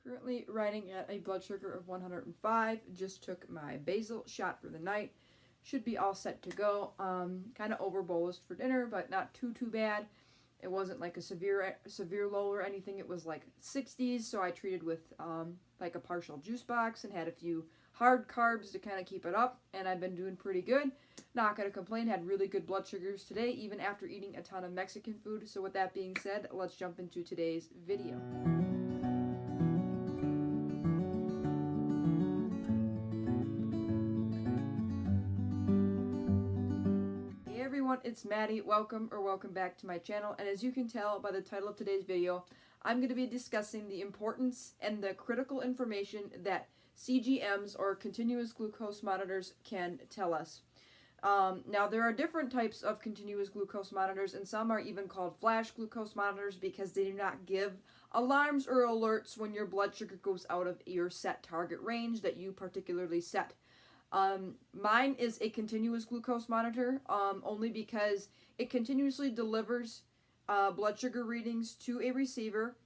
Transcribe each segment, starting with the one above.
Currently riding at a blood sugar of 105. Just took my basal shot for the night. Should be all set to go. Kind of over bolused for dinner, but not too bad. It wasn't like a severe low or anything. It was like 60s, so I treated with like a partial juice box and had a few hard carbs to kind of keep it up, and I've been doing pretty good. Not gonna complain. Had really good blood sugars today, even after eating a ton of Mexican food. So with that being said, let's jump into today's video. It's Maddie. Welcome back to my channel, and as you can tell by the title of today's video, I'm going to be discussing the importance and the critical information that Cgm'S or continuous glucose monitors can tell us. Now there are different types of continuous glucose monitors, and some are even called flash glucose monitors because they do not give alarms or alerts when your blood sugar goes out of your set target range that you particularly set. Mine is a continuous glucose monitor, only because it continuously delivers blood sugar readings to a receiver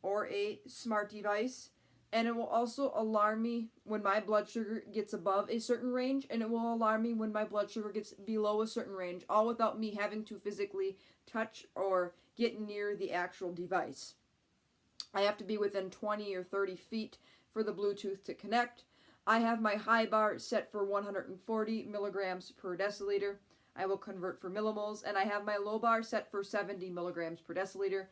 or a smart device, and it will also alarm me when my blood sugar gets above a certain range, and it will alarm me when my blood sugar gets below a certain range, all without me having to physically touch or get near the actual device. I have to be within 20 or 30 feet for the Bluetooth to connect. I have my high bar set for 140 milligrams per deciliter. I will convert for millimoles, and I have my low bar set for 70 milligrams per deciliter,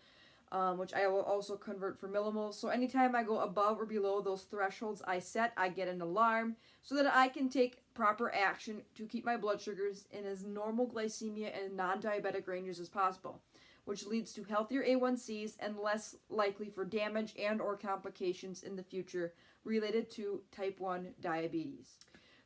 which I will also convert for millimoles. So anytime I go above or below those thresholds I set, I get an alarm so that I can take proper action to keep my blood sugars in as normal glycemia and non-diabetic ranges as possible, which leads to healthier A1Cs and less likely for damage and or complications in the future related to type 1 diabetes.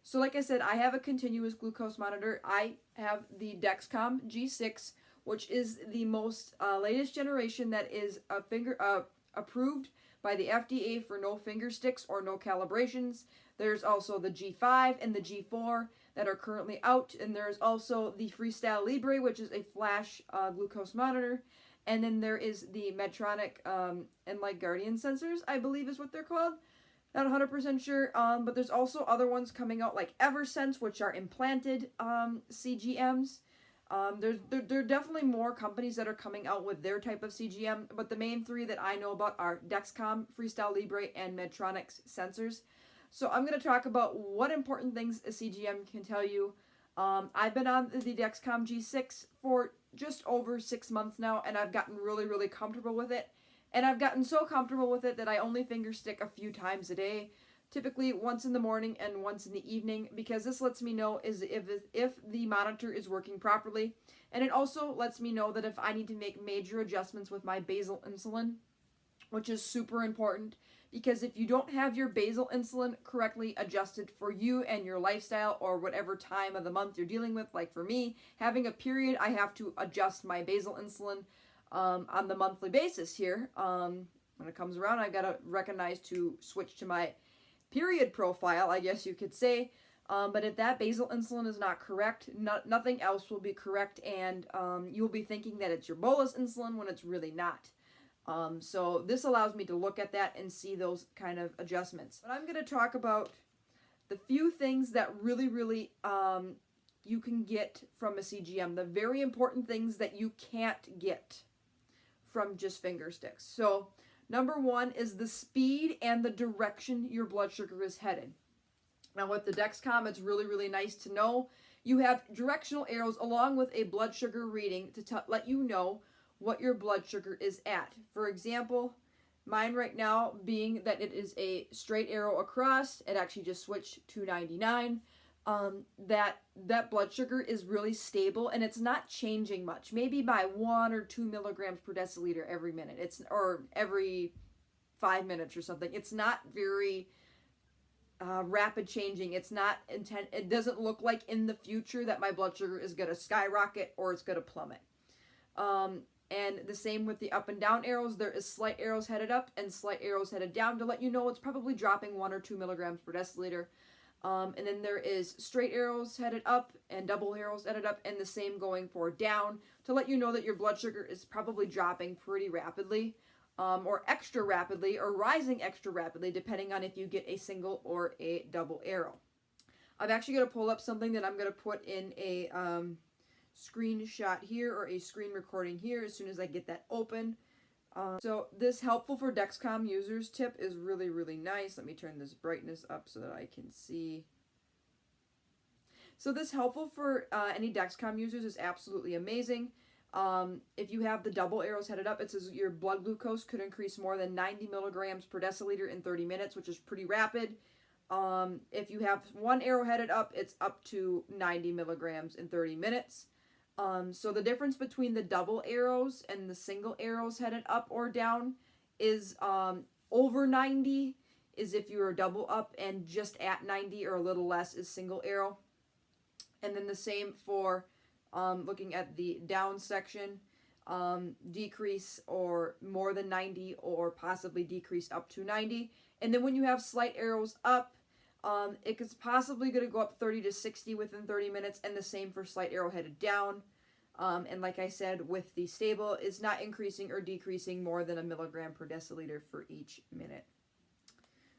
So like I said, I have a continuous glucose monitor. I have the Dexcom G6, which is the most latest generation that is approved by the FDA for no finger sticks or no calibrations. There's also the G5 and the G4 that are currently out, and there's also the Freestyle Libre, which is a flash glucose monitor, and then there is the Medtronic and like Guardian sensors, I believe is what they're called. Not 100% sure, but there's also other ones coming out like Eversense, which are implanted Cgm's. There are definitely more companies that are coming out with their type of Cgm, but the main three that I know about are Dexcom, Freestyle Libre, and Medtronic's sensors. So I'm going to talk about what important things a Cgm can tell you. I've been on the Dexcom G6 for just over 6 months now, and I've gotten really comfortable with it. And I've gotten so comfortable with it that I only finger stick a few times a day, typically once in the morning and once in the evening, because this lets me know if the monitor is working properly. And it also lets me know that if I need to make major adjustments with my basal insulin, which is super important, because if you don't have your basal insulin correctly adjusted for you and your lifestyle or whatever time of the month you're dealing with, like for me, having a period, I have to adjust my basal insulin on the monthly basis here. When it comes around, I gotta recognize to switch to my period profile, I guess you could say. But if that basal insulin is not correct, nothing else will be correct, and you'll be thinking that it's your bolus insulin when it's really not. So this allows me to look at that and see those kind of adjustments. But I'm going to talk about the few things that really you can get from a Cgm. The very important things that you can't get from just finger sticks. So number one is the speed and the direction your blood sugar is headed. Now with the Dexcom, it's really nice to know you have directional arrows along with a blood sugar reading to let you know what your blood sugar is at. For example, mine right now being that it is a straight arrow across, it actually just switched to 99. That blood sugar is really stable and it's not changing much, maybe by 1 or 2 milligrams per deciliter every minute. Or every 5 minutes or something. It's not very rapid changing. It's not intent. It doesn't look like in the future that my blood sugar is going to skyrocket or it's going to plummet. And the same with the up and down arrows. There is slight arrows headed up and slight arrows headed down to let you know it's probably dropping 1 or 2 milligrams per deciliter. And then there is straight arrows headed up and double arrows headed up, and the same going for down to let you know that your blood sugar is probably dropping pretty rapidly. or extra rapidly, or rising extra rapidly, depending on if you get a single or a double arrow. I'm actually going to pull up something that I'm going to put in a screenshot here, or a screen recording here, as soon as I get that open. So this helpful for Dexcom users tip is really, really nice. Let me turn this brightness up so that I can see. So this helpful for any Dexcom users is absolutely amazing. If you have the double arrows headed up, it says your blood glucose could increase more than 90 milligrams per deciliter in 30 minutes, which is pretty rapid. If you have one arrow headed up, it's up to 90 milligrams in 30 minutes. So the difference between the double arrows and the single arrows headed up or down is over 90 is if you're double up, and just at 90 or a little less is single arrow. And then the same for looking at the down section, decrease or more than 90, or possibly decrease up to 90. And then when you have slight arrows up, it's possibly going to go up 30 to 60 within 30 minutes, and the same for slight arrow headed down. And like I said, with the stable, it's not increasing or decreasing more than a milligram per deciliter for each minute.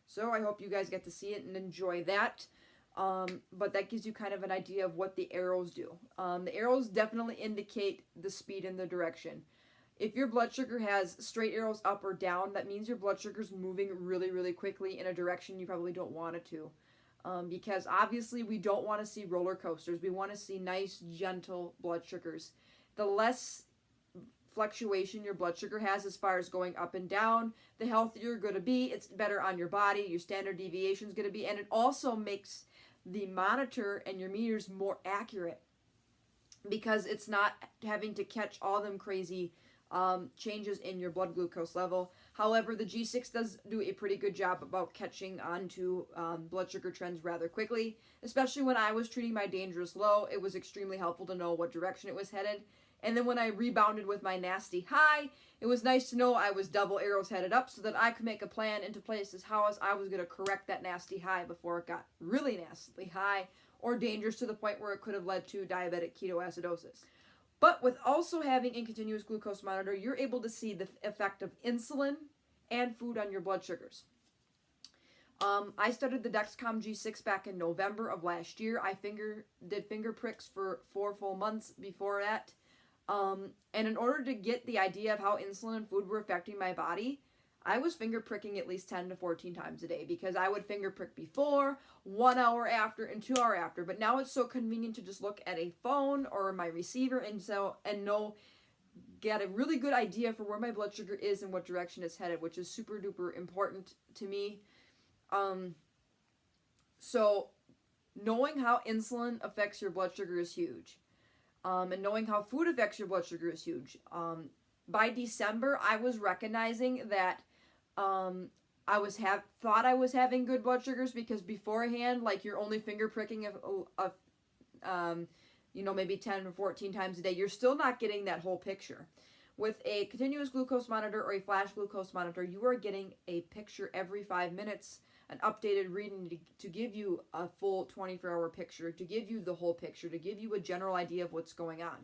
So I hope you guys get to see it and enjoy that. But that gives you kind of an idea of what the arrows do. The arrows definitely indicate the speed and the direction. If your blood sugar has straight arrows up or down, that means your blood sugar is moving really, really quickly in a direction you probably don't want it to. Because obviously we don't want to see roller coasters. We want to see nice, gentle blood sugars. The less fluctuation your blood sugar has as far as going up and down, the healthier you're going to be. It's better on your body. Your standard deviation is going to be, and it also makes the monitor and your meters more accurate, because it's not having to catch all them crazy changes in your blood glucose level. However, the G6 does do a pretty good job about catching on to blood sugar trends rather quickly. Especially when I was treating my dangerous low, it was extremely helpful to know what direction it was headed. And then when I rebounded with my nasty high, it was nice to know I was double arrows headed up, so that I could make a plan into place as how I was going to correct that nasty high before it got really nastily high or dangerous to the point where it could have led to diabetic ketoacidosis. But with also having a continuous glucose monitor, you're able to see the effect of insulin and food on your blood sugars. I started the Dexcom G6 back in November of last year. I did finger pricks for 4 full months before that. And in order to get the idea of how insulin and food were affecting my body, I was finger pricking at least 10 to 14 times a day, because I would finger prick before, 1 hour after, and 2 hours after. But now it's so convenient to just look at a phone or my receiver and get a really good idea for where my blood sugar is and what direction it's headed, which is super duper important to me. So knowing how insulin affects your blood sugar is huge. And knowing how food affects your blood sugar is huge. By December, I was recognizing that thought I was having good blood sugars, because beforehand, like, you're only finger pricking maybe 10 or 14 times a day. You're still not getting that whole picture. With a continuous glucose monitor or a flash glucose monitor, you are getting a picture every 5 minutes, an updated reading to give you a full 24-hour picture, to give you the whole picture, to give you a general idea of what's going on.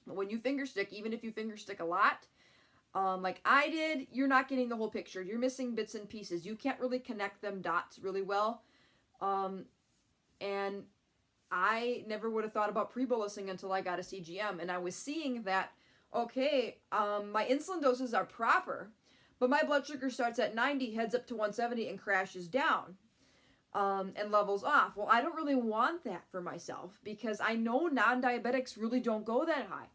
But when you finger stick, even if you finger stick a lot, like I did, you're not getting the whole picture. You're missing bits and pieces. You can't really connect them dots really well. And I never would have thought about pre-bolusing until I got a CGM, and I was seeing that, okay, my insulin doses are proper, but my blood sugar starts at 90, heads up to 170, and crashes down and levels off. Well, I don't really want that for myself, because I know non-diabetics really don't go that high.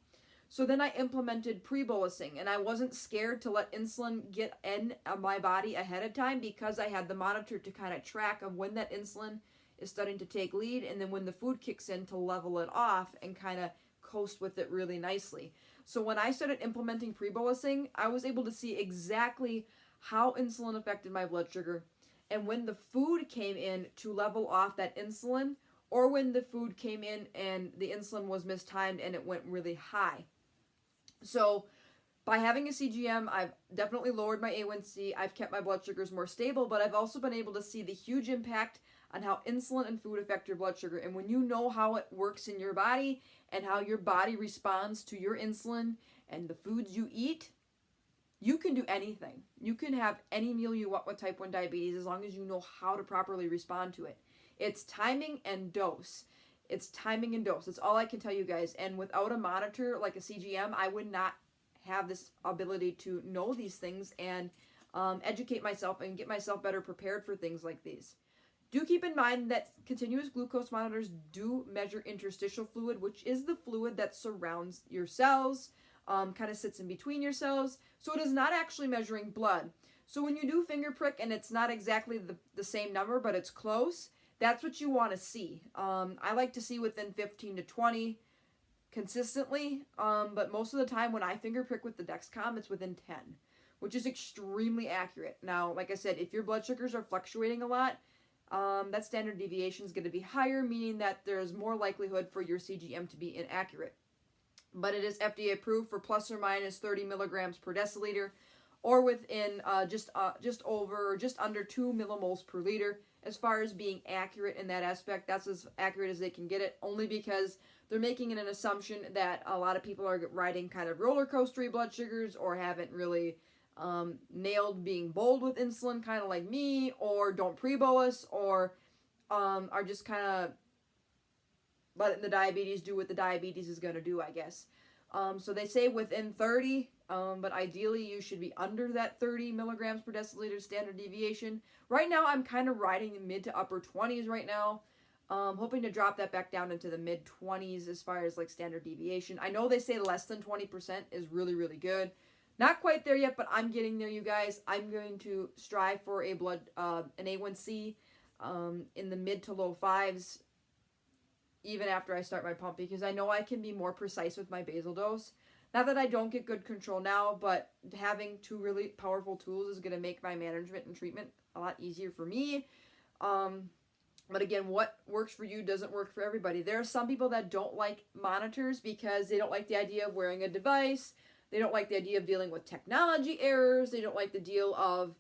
So then I implemented pre-bolusing, and I wasn't scared to let insulin get in my body ahead of time, because I had the monitor to kind of track of when that insulin is starting to take lead, and then when the food kicks in to level it off and kind of coast with it really nicely. So when I started implementing pre-bolusing, I was able to see exactly how insulin affected my blood sugar, and when the food came in to level off that insulin, or when the food came in and the insulin was mistimed and it went really high. So by having a CGM, I've definitely lowered my A1C, I've kept my blood sugars more stable, but I've also been able to see the huge impact on how insulin and food affect your blood sugar. And when you know how it works in your body and how your body responds to your insulin and the foods you eat, You can do anything. You can have any meal you want with type 1 diabetes as long as you know how to properly respond to it. It's timing and dose. It's timing and dose. That's all I can tell you guys. And without a monitor like a CGM, I would not have this ability to know these things and educate myself and get myself better prepared for things like these. Do keep in mind that continuous glucose monitors do measure interstitial fluid, which is the fluid that surrounds your cells, kind of sits in between your cells. So it is not actually measuring blood. So when you do finger prick and it's not exactly the same number, but it's close, that's what you want to see. I like to see within 15 to 20 consistently, but most of the time when I finger prick with the Dexcom, it's within 10, which is extremely accurate. Now, like I said, if your blood sugars are fluctuating a lot, that standard deviation is going to be higher, meaning that there's more likelihood for your CGM to be inaccurate. But it is FDA approved for plus or minus 30 milligrams per deciliter, or within just under 2 millimoles per liter. As far as being accurate in that aspect, that's as accurate as they can get it, only because they're making it an assumption that a lot of people are riding kind of roller coastery blood sugars or haven't really nailed being bold with insulin, kind of like me, or don't pre-bolus, or are just kind of letting the diabetes do what the diabetes is going to do, I guess. So they say within 30, but ideally you should be under that 30 milligrams per deciliter standard deviation. Right now I'm kind of riding in mid to upper 20s right now. Hoping to drop that back down into the mid 20s as far as like standard deviation. I know they say less than 20% is really, really good. Not quite there yet, but I'm getting there, you guys. I'm going to strive for an A1C in the mid to low 5s even after I start my pump, because I know I can be more precise with my basal dose. Not that I don't get good control now, but having two really powerful tools is going to make my management and treatment a lot easier for me. But again, what works for you doesn't work for everybody. There are some people that don't like monitors because they don't like the idea of wearing a device. They don't like the idea of dealing with technology errors. They don't like the deal of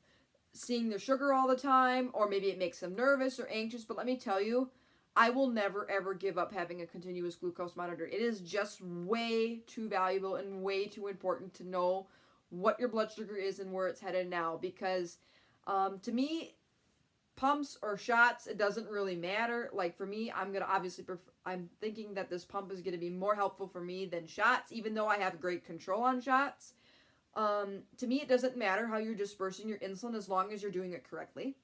seeing their sugar all the time, or maybe it makes them nervous or anxious. But let me tell you, I will never ever give up having a continuous glucose monitor. It is just way too valuable and way too important to know what your blood sugar is and where it's headed now, because to me, pumps or shots, it doesn't really matter. Like for me, I'm gonna obviously I'm thinking that this pump is gonna be more helpful for me than shots, even though I have great control on shots. To me, it doesn't matter how you're dispersing your insulin as long as you're doing it correctly.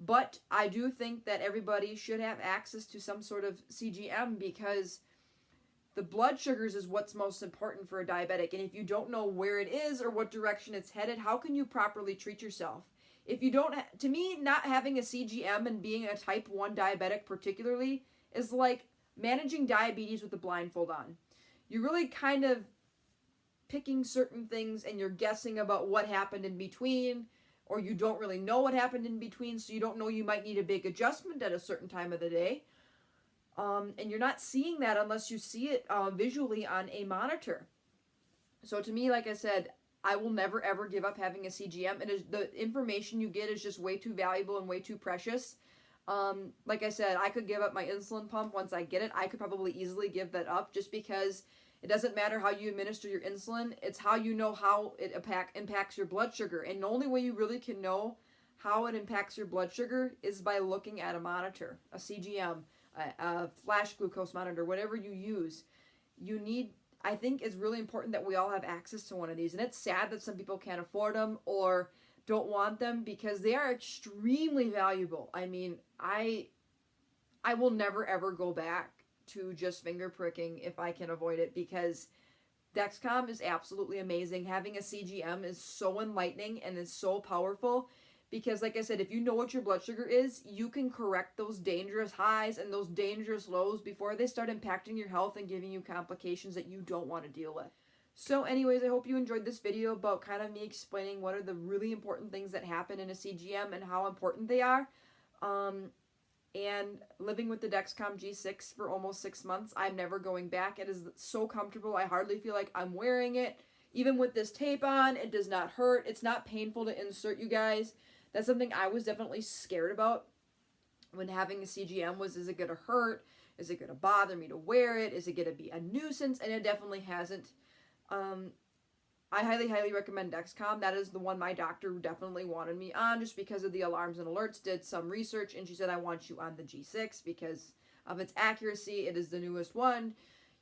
But I do think that everybody should have access to some sort of CGM, because the blood sugars is what's most important for a diabetic. And if you don't know where it is or what direction it's headed, how can you properly treat yourself? If you don't, to me, not having a CGM and being a type 1 diabetic particularly is like managing diabetes with a blindfold on. You're really kind of picking certain things and you're guessing about what happened in between, or you don't really know what happened in between, so you don't know you might need a big adjustment at a certain time of the day. And you're not seeing that unless you see it visually on a monitor. So to me, like I said, I will never ever give up having a CGM. The information you get is just way too valuable and way too precious. Like I said, I could give up my insulin pump once I get it. I could probably easily give that up, just because it doesn't matter how you administer your insulin. It's how you know how it impacts your blood sugar. And the only way you really can know how it impacts your blood sugar is by looking at a monitor, a CGM, a flash glucose monitor, whatever you use. I think it's really important that we all have access to one of these. And it's sad that some people can't afford them or don't want them, because they are extremely valuable. I mean, I will never ever go back to just finger pricking if I can avoid it, because Dexcom is absolutely amazing. Having a CGM is so enlightening and is so powerful, because like I said, if you know what your blood sugar is, you can correct those dangerous highs and those dangerous lows before they start impacting your health and giving you complications that you don't want to deal with. So anyways, I hope you enjoyed this video about kind of me explaining what are the really important things that happen in a CGM and how important they are. And living with the Dexcom G6 for almost 6 months, I'm never going back. It is so comfortable. I hardly feel like I'm wearing it. Even with this tape on, it does not hurt. It's not painful to insert, you guys. That's something I was definitely scared about when having a CGM was, is it going to hurt? Is it going to bother me to wear it? Is it going to be a nuisance? And it definitely hasn't. I highly, highly recommend Dexcom. That is the one my doctor definitely wanted me on just because of the alarms and alerts. Did some research and she said, I want you on the G6 because of its accuracy. It is the newest one.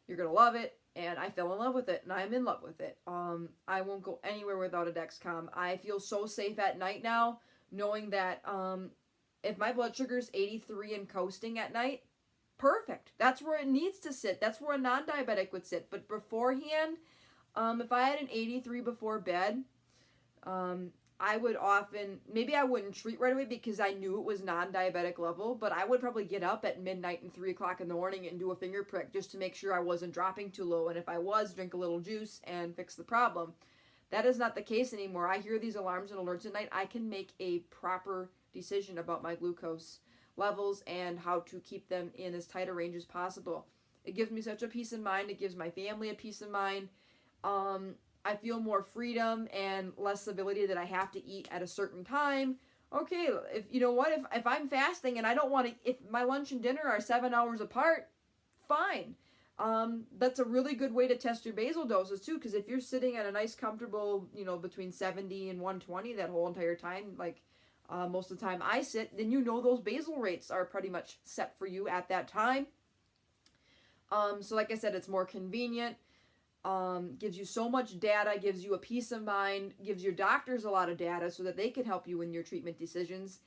You're going to love it. And I fell in love with it, and I'm in love with it. I won't go anywhere without a Dexcom. I feel so safe at night now, knowing that if my blood sugar is 83 and coasting at night, perfect. That's where it needs to sit. That's where a non-diabetic would sit. But beforehand, if I had an 83 before bed, I would often, maybe I wouldn't treat right away because I knew it was non-diabetic level, but I would probably get up at midnight and 3 o'clock in the morning and do a finger prick just to make sure I wasn't dropping too low. And if I was, drink a little juice and fix the problem. That is not the case anymore. I hear these alarms and alerts at night. I can make a proper decision about my glucose levels and how to keep them in as tight a range as possible. It gives me such a peace of mind. It gives my family a peace of mind. I feel more freedom and less ability that I have to eat at a certain time. Okay, if you know what, if I'm fasting and I don't want to, if my lunch and dinner are 7 hours apart, fine. That's a really good way to test your basal doses too, because if you're sitting at a nice comfortable, between 70 and 120 that whole entire time, like most of the time I sit, then those basal rates are pretty much set for you at that time. So like I said, it's more convenient. Gives you so much data, gives you a peace of mind, gives your doctors a lot of data so that they can help you in your treatment decisions.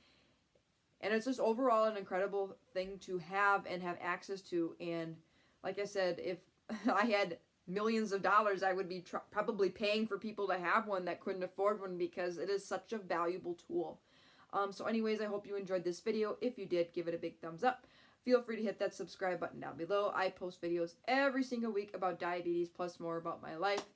And it's just overall an incredible thing to have and have access to. And like I said, if I had millions of dollars, I would be probably paying for people to have one that couldn't afford one because it is such a valuable tool. So anyways, I hope you enjoyed this video. If you did, give it a big thumbs up. Feel free to hit that subscribe button down below. I post videos every single week about diabetes plus more about my life.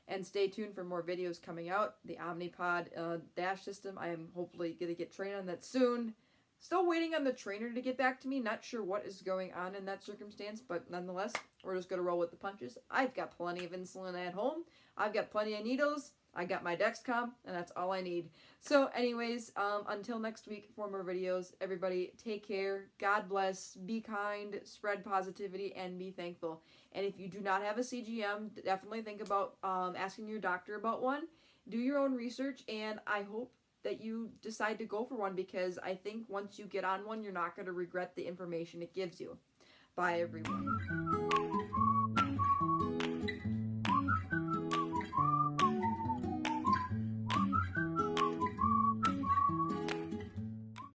And stay tuned for more videos coming out. The Omnipod dash system, I am hopefully going to get trained on that soon. Still waiting on the trainer to get back to me. Not sure what is going on in that circumstance, but nonetheless, we're just going to roll with the punches. I've got plenty of insulin at home. I've got plenty of needles. I got my Dexcom, and that's all I need. So anyways, until next week for more videos, everybody take care, God bless, be kind, spread positivity, and be thankful. And if you do not have a CGM, definitely think about asking your doctor about one. Do your own research, and I hope that you decide to go for one because I think once you get on one, you're not going to regret the information it gives you. Bye, everyone.